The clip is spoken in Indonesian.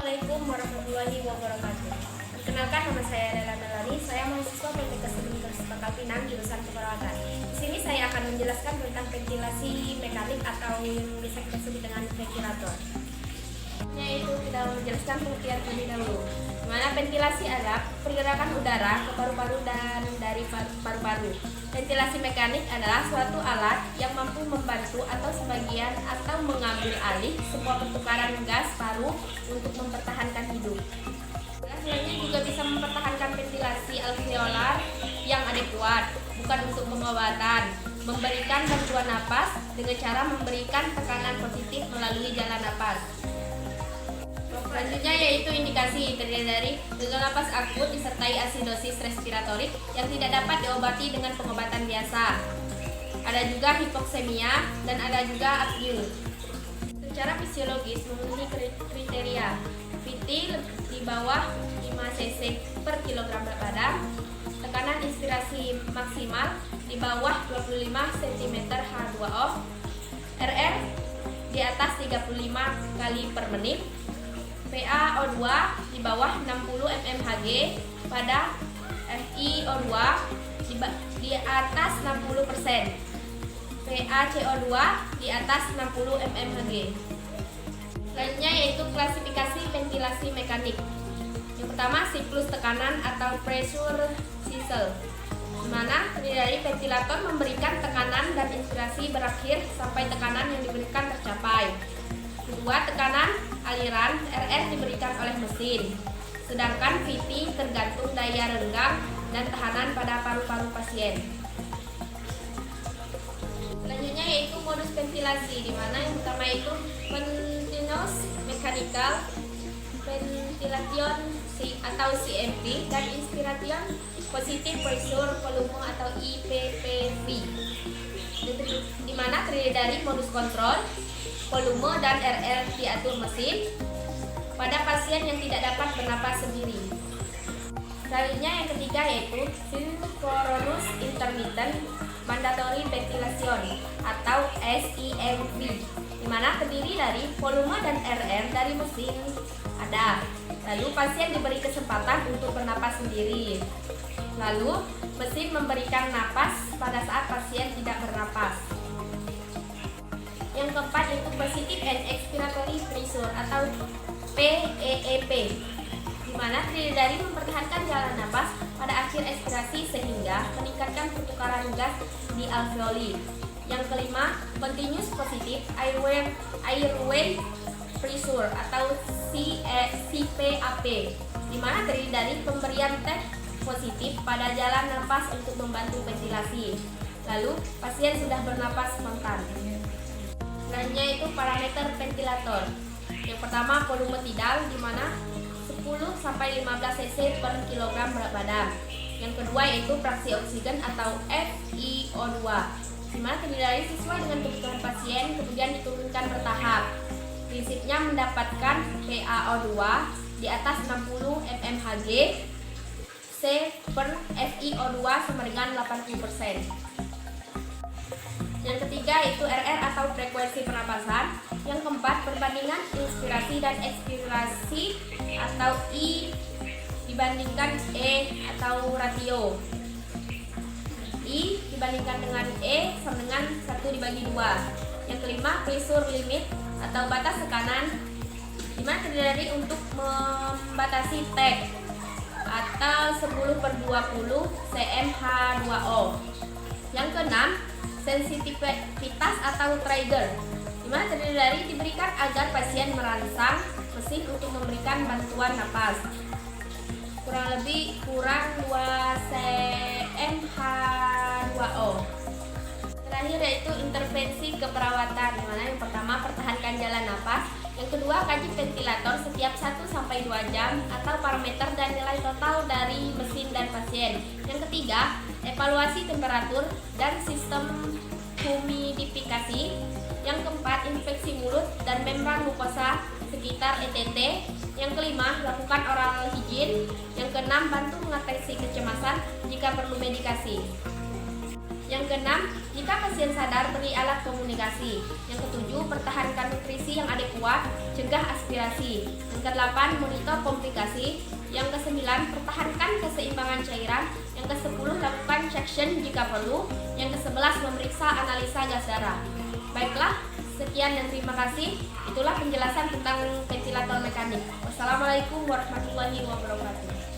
Assalamualaikum warahmatullahi wabarakatuh. Perkenalkan, nama saya Lela Melani. Saya mahasiswa Teknik Universitas Pangkal Pinang, jurusan keperawatan. Di sini saya akan menjelaskan tentang ventilasi mekanik atau yang bisa kita sebut dengan ventilator. Yaitu kita menjelaskan pengertian terlebih dahulu. Di mana ventilasi adalah pergerakan udara ke paru-paru dan dari paru-paru. Ventilasi mekanik adalah suatu alat yang mampu membantu atau sebagian atau mengambil alih sebuah pertukaran gas paru untuk mempertahankan hidup. Selanjutnya juga bisa mempertahankan ventilasi alveolar yang adekuat, bukan untuk pengobatan, memberikan bantuan napas dengan cara memberikan tekanan positif melalui jalan napas. Selanjutnya yaitu indikasi, terdiri dari gagal napas akut disertai asidosis respiratorik yang tidak dapat diobati dengan pengobatan biasa. Ada juga hipoksemia dan ada juga apnea. Secara fisiologis memenuhi kriteria VT di bawah 5 cc per kilogram berat badan, tekanan inspirasi maksimal di bawah 25 cm H2O, RR di atas 35 kali per menit, PaO2 di bawah 60 mmHg pada FiO2 di atas 60%, PaCO2 di atas 60 mmHg. Selanjutnya yaitu klasifikasi ventilasi mekanik. Yang pertama, siklus tekanan atau pressure cycle, di mana terdiri dari ventilator memberikan tekanan dan inspirasi berakhir sampai tekanan yang diberikan tercapai. Kedua, tekanan aliran RR diberikan oleh mesin, sedangkan VT tergantung daya renggang dan tahanan pada paru-paru pasien. Selanjutnya yaitu modus ventilasi, di mana yang pertama itu continuous mechanical ventilation atau CMV dan inspiration positive pressure volume atau IPPV, di mana terdiri dari modus kontrol, volume dan RR diatur mesin pada pasien yang tidak dapat bernapas sendiri. Selanjutnya yang ketiga yaitu synchronous intermittent mandatory ventilation atau SIMV, di mana terdiri dari volume dan RR dari mesin ada. Lalu pasien diberi kesempatan untuk bernapas sendiri. Lalu mesin memberikan napas pada saat pasien tidak bernapas. Yang keempat yaitu positive and expiratory pressure atau PEEP, di mana terdiri dari mempertahankan jalan napas pada akhir ekspirasi sehingga meningkatkan pertukaran gas di alveoli. Yang kelima, continuous positive airway pressure atau CPAP, di mana terdiri dari pemberian tes positif pada jalan napas untuk membantu ventilasi. Lalu pasien sudah bernapas spontan. Selanjutnya itu parameter ventilator. Yang pertama, volume tidal, di mana 10-15 cc per kilogram berat badan. Yang kedua yaitu fraksi oksigen atau FiO2, di mana terdiri dari sesuai dengan kebutuhan pasien kemudian diturunkan bertahap. Prinsipnya mendapatkan PaO2 di atas 60 mmHg, C per FiO2 sama dengan 80%. Yang ketiga yaitu RR atau frekuensi pernapasan. Yang keempat, perbandingan inspirasi dan ekspirasi atau I dibandingkan E atau ratio. I dibandingkan dengan E sama dengan 1 dibagi 2. Yang kelima, pressure limit atau batas tekanan, di mana terdiri dari untuk membatasi TEG atau 10/20 cmH2O. Yang keenam, sensitivitas atau trigger, di mana terdiri dari diberikan agar pasien merangsang mesin untuk memberikan bantuan napas kurang 2 cmH2O. Terakhir yaitu intervensi keperawatan, di mana yang pertama pertahankan jalan napas, yang kedua kaji ventilator setiap 1-2 jam atau parameter dan nilai total dari mesin dan pasien. Yang ketiga, evaluasi temperatur dan sistem humidifikasi. Yang keempat, infeksi mulut dan membran mukosa sekitar ETT. Yang kelima, lakukan oral hygiene. Yang keenam, bantu mengatasi kecemasan jika perlu medikasi. Yang keenam, jika pasien sadar, beri alat komunikasi. Yang ketujuh, pertahankan nutrisi yang adekuat, cegah aspirasi. Yang ke-8, monitor komplikasi. Yang ke-9, pertahankan keseimbangan cairan. Yang ke-10, lakukan suction jika perlu. Yang ke-11, memeriksa analisa gas darah. Baiklah, sekian dan terima kasih. Itulah penjelasan tentang ventilator mekanik. Wassalamualaikum warahmatullahi wabarakatuh.